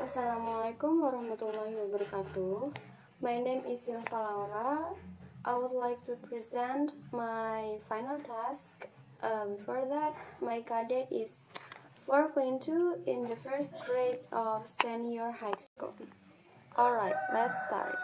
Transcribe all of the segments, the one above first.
Assalamualaikum warahmatullahi wabarakatuh. My name is Silva Laura. I would like to present my final task. Before that, my KD is 4.2 in the first grade of senior high school. Alright, let's start.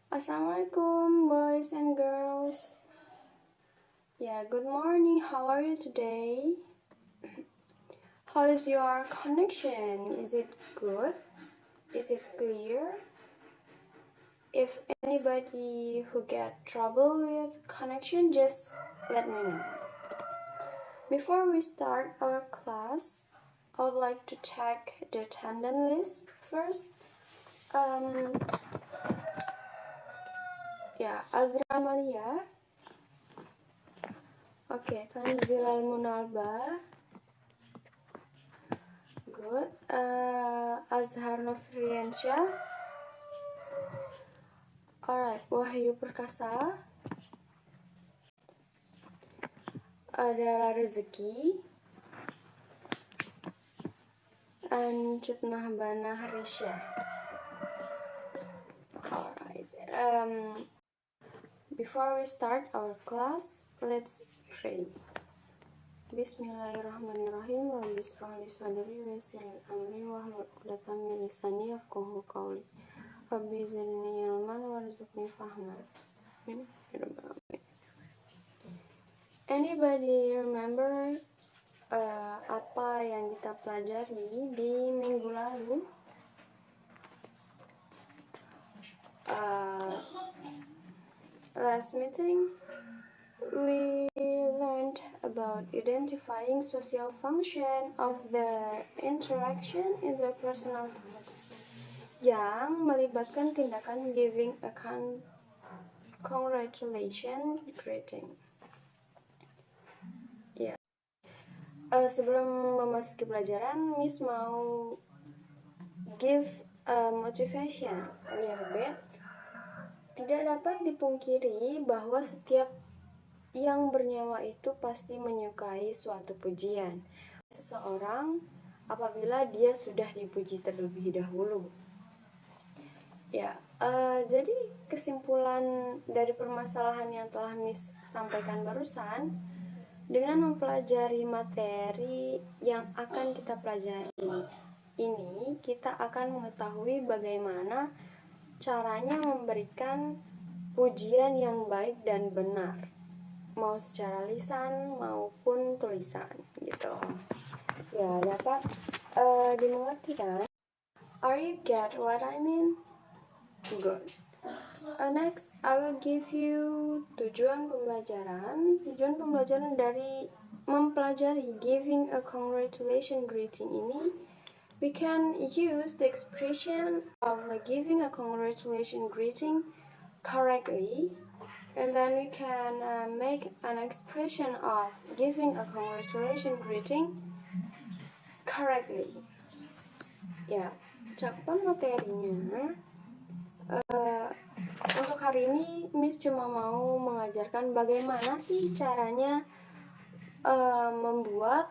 Assalamualaikum boys and girls. Good morning. How are you today? How is your connection? Is it good? Is it clear? If anybody who get trouble with connection, just let me know. Before we start our class, I would like to check the attendance list first. Azra Amalia. Okay, Tanzilal Munalba. Good. Azhar Nofriansyah. Alright, Wahyu Perkasa. Dara Rezeki. And Cutnah Bana Harisha. Alright. Before we start our class, let's pray. Bismillahirrahmanirrahim. Rabbi shrah li sadri wa yassir li amri wahlul 'uqdatam min lisani yafqahu qawli. Rabbi zidni ilman warzuqni fahman. Anybody remember apa yang kita pelajari di minggu lalu? Last meeting we learned about identifying social function of the interaction in the personal text yang melibatkan tindakan giving a congratulation greeting. Sebelum memasuki pelajaran, Miss mau give a motivation a little bit. Tidak dapat dipungkiri bahwa setiap yang bernyawa itu pasti menyukai suatu pujian seseorang apabila dia sudah dipuji terlebih dahulu. Jadi kesimpulan dari permasalahan yang telah Miss sampaikan barusan, dengan mempelajari materi yang akan kita pelajari ini, kita akan mengetahui bagaimana caranya memberikan pujian yang baik dan benar, mau secara lisan maupun tulisan gitu. Dapat dimengerti kan? Are you get what I mean? Good. Next, I will give you tujuan pembelajaran. Tujuan pembelajaran dari mempelajari giving a congratulation greeting ini, we can use the expression of giving a congratulation greeting correctly, and then we can make an expression of giving a congratulation greeting correctly. Cakupan materinya. Untuk hari ini Miss cuma mau mengajarkan bagaimana sih caranya membuat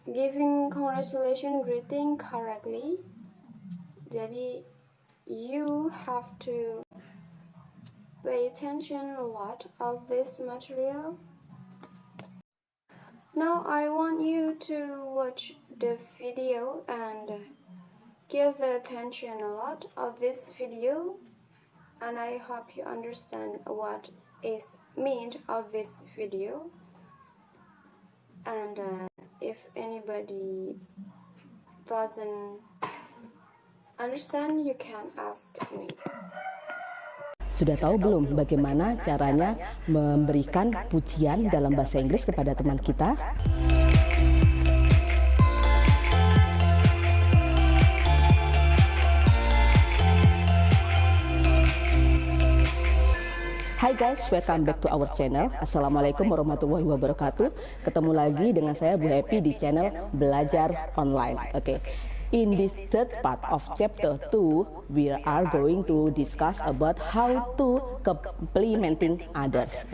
giving congratulation greeting correctly. Jadi you have to pay attention a lot of this material. Now I want you to watch the video and give the attention a lot of this video, and I hope you understand what is meant of this video. And if anybody doesn't understand, you can ask me. Sudah tahu belum bagaimana caranya memberikan pujian dalam bahasa Inggris kepada teman kita? Hai guys, welcome back to our channel. Assalamualaikum warahmatullahi wabarakatuh. Ketemu lagi dengan saya Bu Happy di channel Belajar Online. In this third part of chapter 2, we are going to discuss about how to complimenting others.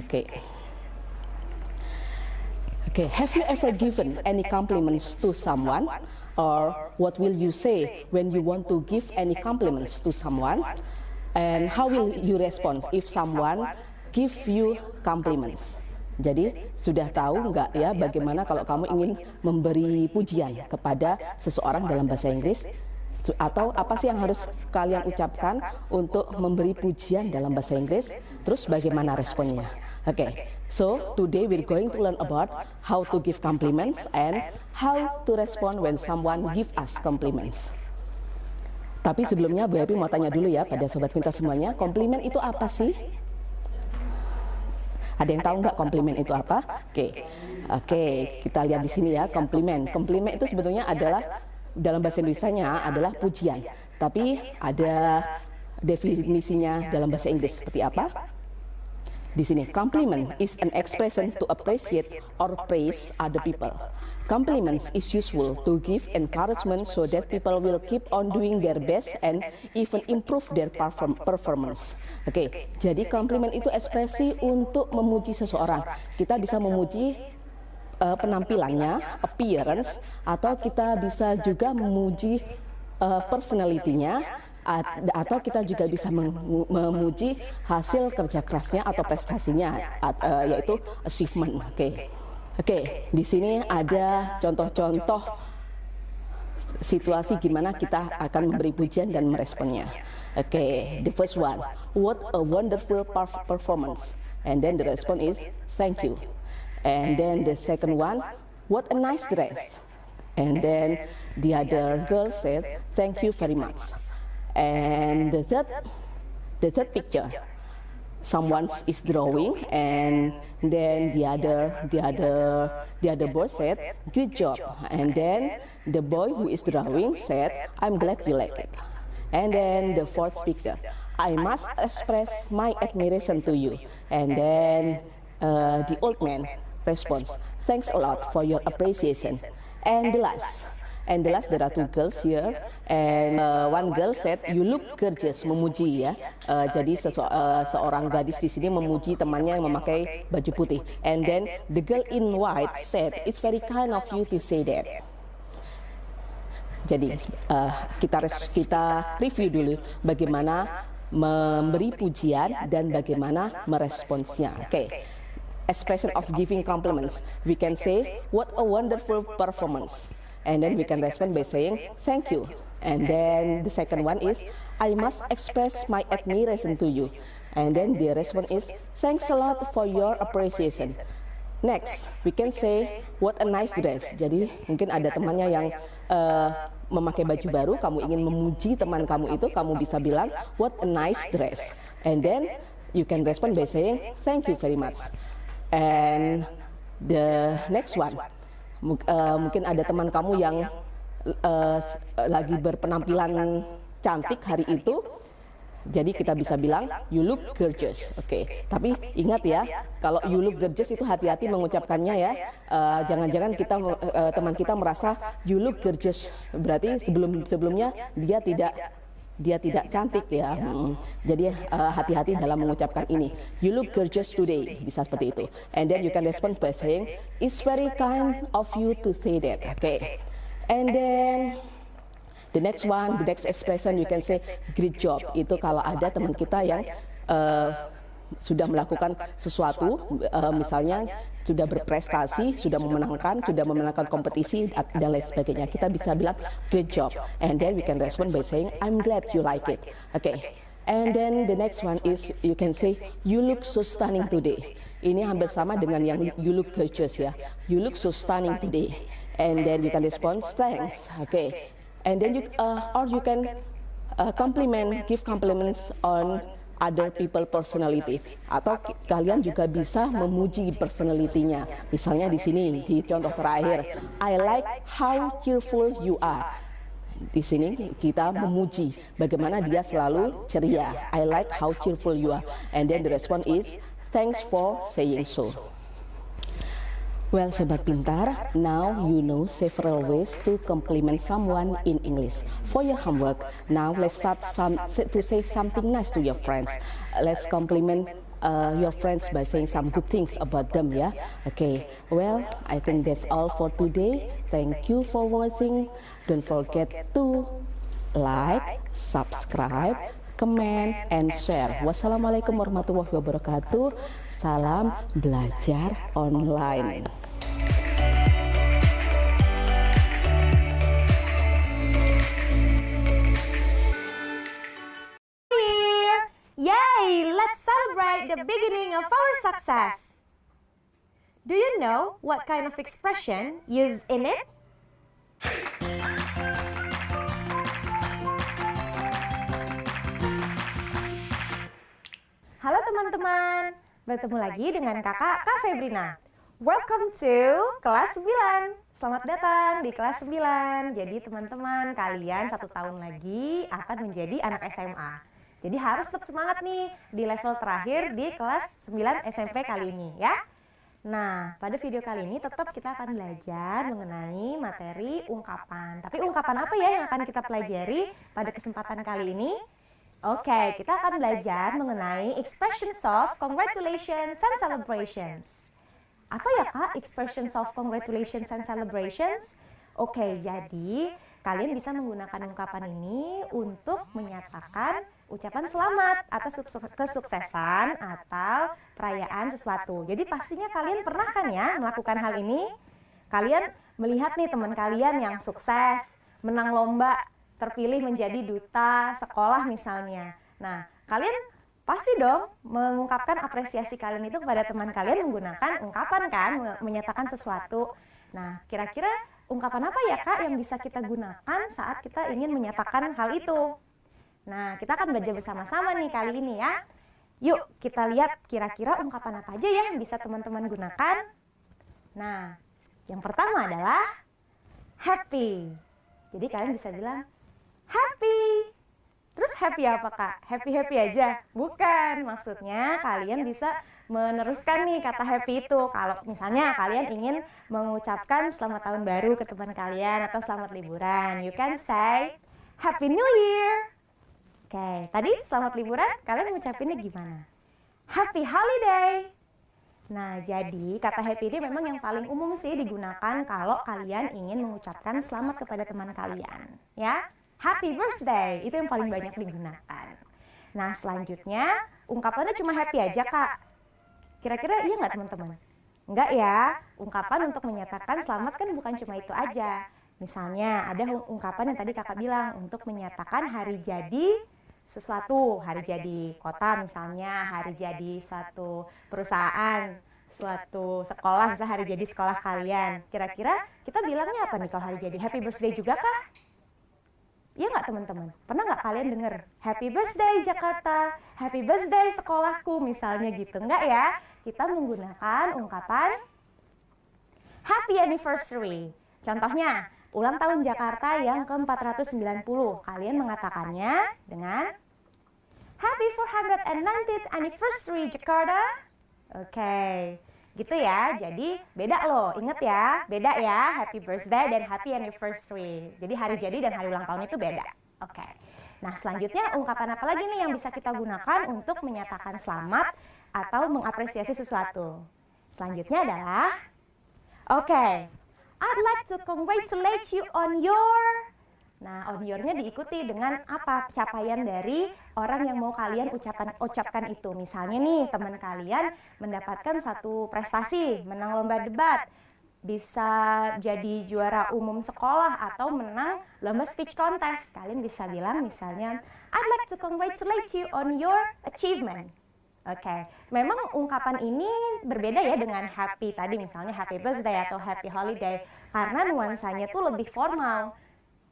Have you ever given any compliments to someone? or what will you say when you want to give any compliments to someone, and how will you respond if someone give you compliments. Jadi sudah tahu nggak ya bagaimana kalau kamu ingin memberi pujian kepada seseorang dalam bahasa Inggris, atau apa sih yang harus kalian ucapkan untuk memberi pujian dalam bahasa Inggris, terus bagaimana responnya. Oke, so today we're going to learn about how to give compliments and how to respond when someone give us compliments. Tapi sebelumnya Bu Happy mau tanya dulu ya pada sobat pintar semuanya, komplimen itu apa sih? Ada yang tahu nggak komplimen itu apa? Oke, kita lihat di sini ya, komplimen. Komplimen itu sebetulnya adalah dalam bahasa Indonesianya adalah pujian, tapi ada definisinya dalam bahasa Inggris seperti apa? Di sini, compliment is an expression to appreciate or praise other people. Compliments is useful to give encouragement so that people will keep on doing their best and even improve their performance. Oke, jadi komplimen itu ekspresi untuk memuji seseorang. Kita bisa memuji penampilannya, appearance, atau kita bisa juga memuji personality-nya, atau kita juga bisa memuji hasil kerja kerasnya atau prestasinya, yaitu achievement. Oke, di sini ada contoh-contoh situasi gimana kita akan memberi pujian dan meresponnya. Oke, the first one, what a wonderful performance, and then the response is thank you. And then the second one, what a nice dress. And then the other girl said, thank you very much. And the third picture, someone is drawing, and then the other boy said, good job. And then the boy who is drawing said, I'm glad you like it. And then the fourth picture, I must express my admiration to you. And then the old man response, thanks a lot for your appreciation. And the last, there are two girls here, and one girl said, you look gorgeous, memuji ya. Jadi seorang gadis di sini memuji temannya yang memakai baju putih. And then the girl in white said, it's very kind of you to say that. Jadi kita review dulu bagaimana memberi pujian dan bagaimana meresponsnya. Oke. Expression of giving compliments, we can say what a wonderful performance, and then we can respond by saying thank you. And then the second one is I must express my admiration to you, and then the response is thanks a lot for your appreciation. Next, we can say what a nice dress. Jadi mungkin ada temannya yang memakai baju baru, kamu ingin memuji teman kamu itu, kamu bisa bilang what a nice dress, and then you can respond by saying thank you very much. And the next one, mungkin ada teman kamu yang lagi berpenampilan cantik hari itu, jadi kita bisa bilang you look gorgeous. Oke, tapi ingat ya, kalau you look gorgeous itu hati-hati mengucapkannya ya. Jangan-jangan teman kita merasa you look gorgeous, berarti sebelumnya dia tidak cantik ya. Jadi hati-hati dalam mengucapkan ini. You look gorgeous today, bisa seperti itu. And then you can respond by saying, it's very kind of you to say that. Okay. And then the next one, the next expression you can say great job. Itu kalau ada teman kita yang sudah melakukan sesuatu, misalnya sudah berprestasi, sudah memenangkan kompetisi dan lain sebagainya. Kita bisa bilang great job, and then we can respond by saying I'm glad you like it. Okay, and then the next one is you can say you look so stunning today. Ini hampir sama dengan yang you look gorgeous ya. You look so stunning today, and then you can respond thanks. Okay, and then you can give compliments on other people personality, atau kalian juga bisa memuji personality-nya. Misalnya di sini di contoh terakhir, I like how cheerful you are. Di sini kita memuji bagaimana dia selalu ceria. I like how cheerful you are. And then the response is thanks for saying so. Well, Sobat Pintar, now you know several ways to compliment someone in English. For your homework, now let's start to say something nice to your friends. Let's compliment your friends by saying some good things about them, ya. Okay, well, I think that's all for today. Thank you for watching. Don't forget to like, subscribe, comment, and share. Wassalamualaikum warahmatullahi wabarakatuh. Salam belajar online. Yay! Let's celebrate the beginning of our success. Do you know what kind of expression used in it? Halo teman-teman, bertemu lagi dengan kakak Kak Febrina. Welcome to kelas 9. Selamat datang di kelas 9. Jadi teman-teman, kalian 1 tahun lagi akan menjadi anak SMA. Jadi harus tetap semangat nih di level terakhir di kelas 9 SMP kali ini ya. Nah, pada video kali ini tetap kita akan belajar mengenai materi ungkapan. Tapi ungkapan apa ya yang akan kita pelajari pada kesempatan kali ini? Oke, kita akan belajar mengenai expressions of congratulations and celebrations. Apa ya Kak, expressions of congratulations and celebrations? Oke, jadi kalian bisa menggunakan ungkapan ini untuk menyatakan ucapan selamat atas kesuksesan atau perayaan sesuatu. Jadi pastinya kalian pernah kan ya melakukan hal ini? Kalian melihat nih teman kalian yang sukses, menang lomba, terpilih menjadi duta sekolah misalnya. Nah, kalian pasti dong mengungkapkan apresiasi kalian itu kepada teman kalian menggunakan ungkapan kan, menyatakan sesuatu. Nah, kira-kira ungkapan apa ya Kak yang bisa kita gunakan saat kita ingin menyatakan hal itu? Nah, kita akan belajar bersama-sama nih kali ini ya. Yuk, kita lihat kira-kira ungkapan apa aja ya yang bisa teman-teman gunakan. Nah, yang pertama adalah happy. Jadi kalian bisa bilang happy. Terus happy apa Kak? Happy-happy aja? Bukan, maksudnya kalian bisa meneruskan nih kata happy itu. Kalau misalnya kalian ingin mengucapkan selamat tahun baru ke teman kalian atau selamat liburan, you can say Happy New Year. Oke, tadi selamat liburan, kalian ngucapinnya gimana? Happy Holiday. Nah, jadi kata happy ini memang yang paling umum sih digunakan kalau kalian ingin mengucapkan selamat kepada teman kalian. Ya, Happy Birthday, itu yang paling banyak digunakan. Nah, selanjutnya ungkapannya cuma happy aja Kak. Kira-kira iya nggak teman-teman? Enggak ya, ungkapan untuk menyatakan selamat kan bukan cuma itu aja. Misalnya ada ungkapan yang tadi kakak bilang untuk menyatakan hari jadi sesuatu, hari jadi kota misalnya, hari jadi suatu perusahaan, suatu sekolah, misalnya hari jadi sekolah kalian. Kira-kira kita bilangnya apa nih kalau hari jadi? Happy birthday juga kah? Iya nggak teman-teman? Pernah nggak kalian dengar Happy birthday Jakarta, Happy birthday sekolahku misalnya gitu? Enggak ya? Kita menggunakan ungkapan Happy anniversary. Contohnya, ulang tahun Jakarta yang ke-490. Kalian mengatakannya dengan Happy 490th anniversary Jakarta. Oke, gitu ya. Jadi beda loh, inget ya, beda ya. Happy birthday dan happy anniversary. Jadi hari jadi dan hari ulang tahun itu beda. Oke. Nah, selanjutnya ungkapan apa lagi nih yang bisa kita gunakan untuk menyatakan selamat atau mengapresiasi sesuatu? Selanjutnya adalah I'd like to congratulate you on your. Nah, on your-nya diikuti dengan apa? Capaian dari orang yang mau kalian ucapkan itu. Misalnya nih, teman kalian mendapatkan satu prestasi, menang lomba debat, bisa jadi juara umum sekolah atau menang lomba speech contest. Kalian bisa bilang misalnya, I'd like to congratulate you on your achievement. Oke, memang ungkapan ini berbeda ya dengan happy tadi, misalnya happy birthday atau happy holiday, karena nuansanya tuh lebih formal.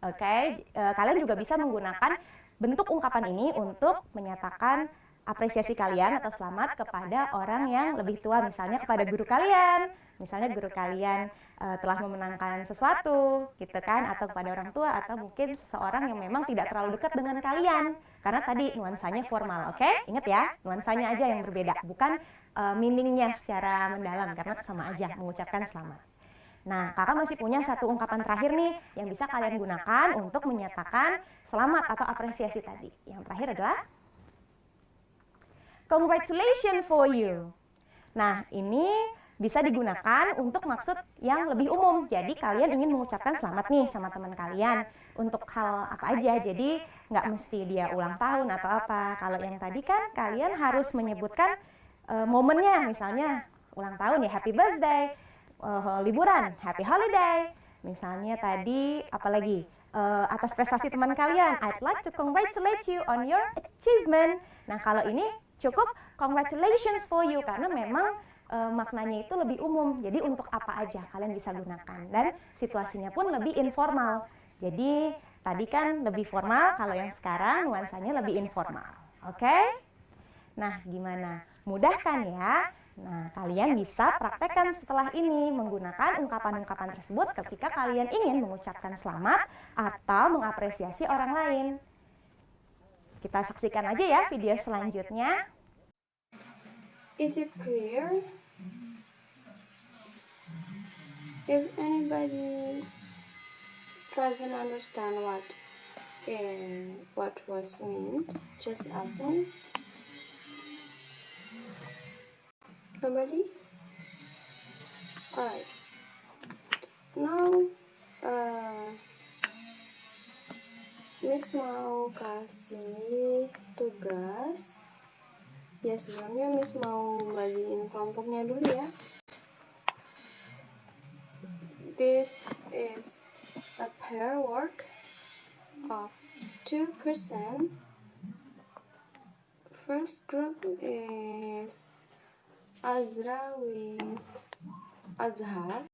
Oke, kalian juga bisa menggunakan bentuk ungkapan ini untuk menyatakan apresiasi kalian atau selamat kepada orang yang lebih tua, misalnya kepada guru kalian. Misalnya guru kalian telah memenangkan sesuatu, gitu kan, atau kepada orang tua, atau mungkin seseorang yang memang tidak terlalu dekat dengan kalian. Karena tadi nuansanya formal, oke? Ingat ya, nuansanya aja yang berbeda, bukan meaningnya secara mendalam, karena sama aja mengucapkan selamat. Nah, kakak masih punya satu ungkapan terakhir nih yang bisa kalian gunakan untuk menyatakan selamat atau apresiasi tadi. Yang terakhir adalah congratulations for you. Nah, ini bisa digunakan untuk maksud yang lebih umum. Jadi kalian ingin mengucapkan selamat nih sama teman kalian untuk hal apa aja. Jadi nggak mesti dia ulang tahun atau apa. Kalau yang tadi kan kalian harus menyebutkan momennya, misalnya ulang tahun ya happy birthday, liburan happy holiday. Misalnya tadi apalagi atas prestasi teman kalian, I'd like to congratulate you on your achievement. Nah, kalau ini cukup congratulations for you karena memang maknanya itu lebih umum. Jadi untuk apa aja kalian bisa gunakan dan situasinya pun lebih informal. Jadi tadi kan lebih formal, kalau yang sekarang nuansanya lebih informal. Oke? Nah, gimana? Mudah kan ya? Nah, kalian bisa praktekkan setelah ini menggunakan ungkapan-ungkapan tersebut ketika kalian ingin mengucapkan selamat atau mengapresiasi orang lain. Kita saksikan aja ya video selanjutnya. Is it clear? If anybody doesn't understand what was meant, just ask me. Nobody? Alright. Now, Miss mau kasih tugas. Ya, sebelumnya Miss mau bagiin kelompoknya dulu ya. This is a pair work of 2%. First group is Azra with Azhar.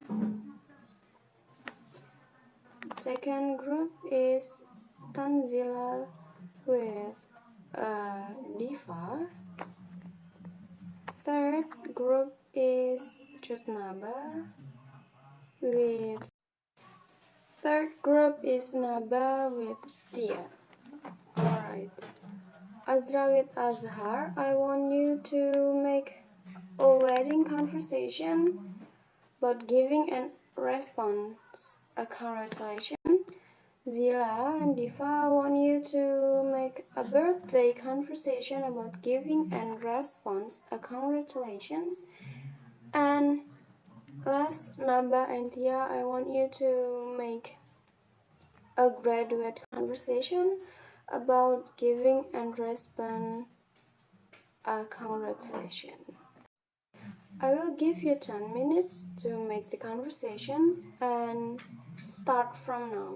Second group is Tanzila with Diva. Third group is Jutnaba with Naba with Tia. Alright. Azra with Azhar, I want you to make a wedding conversation about giving and response a congratulation. Zila and Diva, I want you to make a birthday conversation about giving and response a congratulations. And last, Naba and Tia, I want you to make a graduate conversation about giving and respond a congratulation. I will give you 10 minutes to make the conversations and start from now.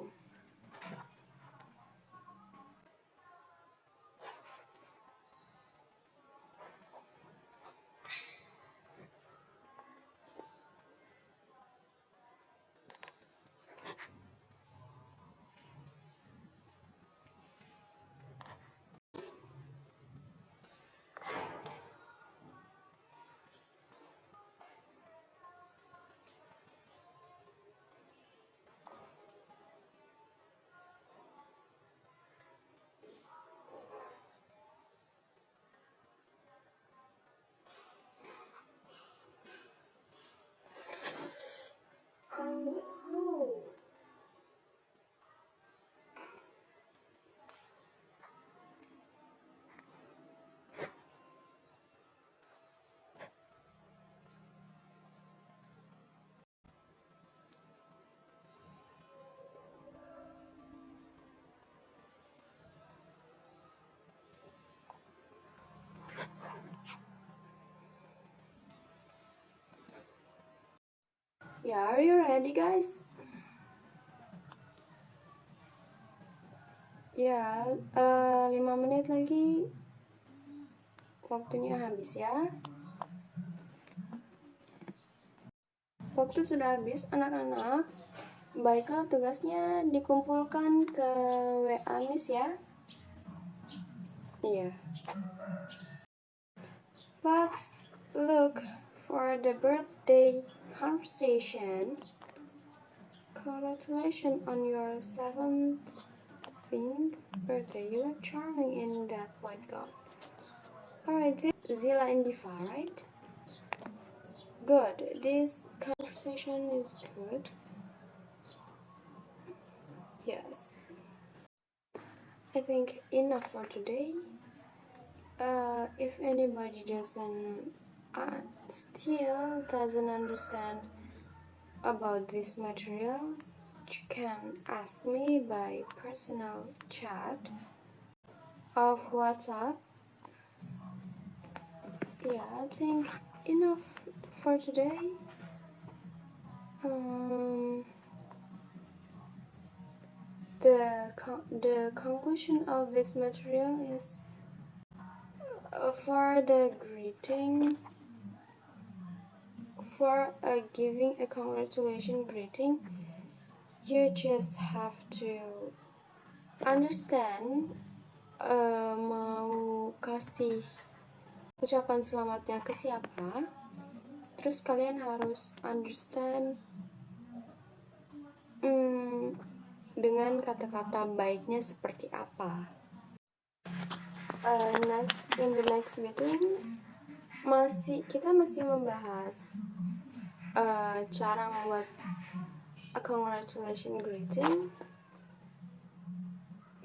Yeah, are you ready, guys? Ya, 5 menit lagi waktunya habis ya. Waktu sudah habis, anak-anak. Baiklah, tugasnya dikumpulkan ke WA Miss ya. Iya. Let's look for the birthday conversation. Congratulations on your 17th birthday. You look charming in that white gown. Alright, this is Zila and Diva, right? Good. This conversation is good. Yes. I think enough for today. If anybody still doesn't understand about this material, you can ask me by personal chat of WhatsApp. Yeah, I think enough for today. The conclusion of this material is for the greeting, for giving a congratulation greeting, you just have to understand mau kasih ucapan selamatnya ke siapa. Terus kalian harus understand dengan kata-kata baiknya seperti apa. In the next meeting kita masih membahas cara membuat a congratulation greeting.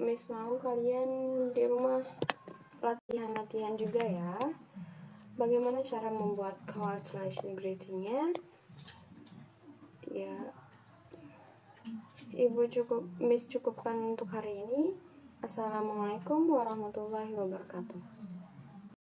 Miss mau kalian di rumah latihan juga ya, bagaimana cara membuat congratulation greetingnya. Ya, Miss cukupkan untuk hari ini. Assalamualaikum warahmatullahi wabarakatuh.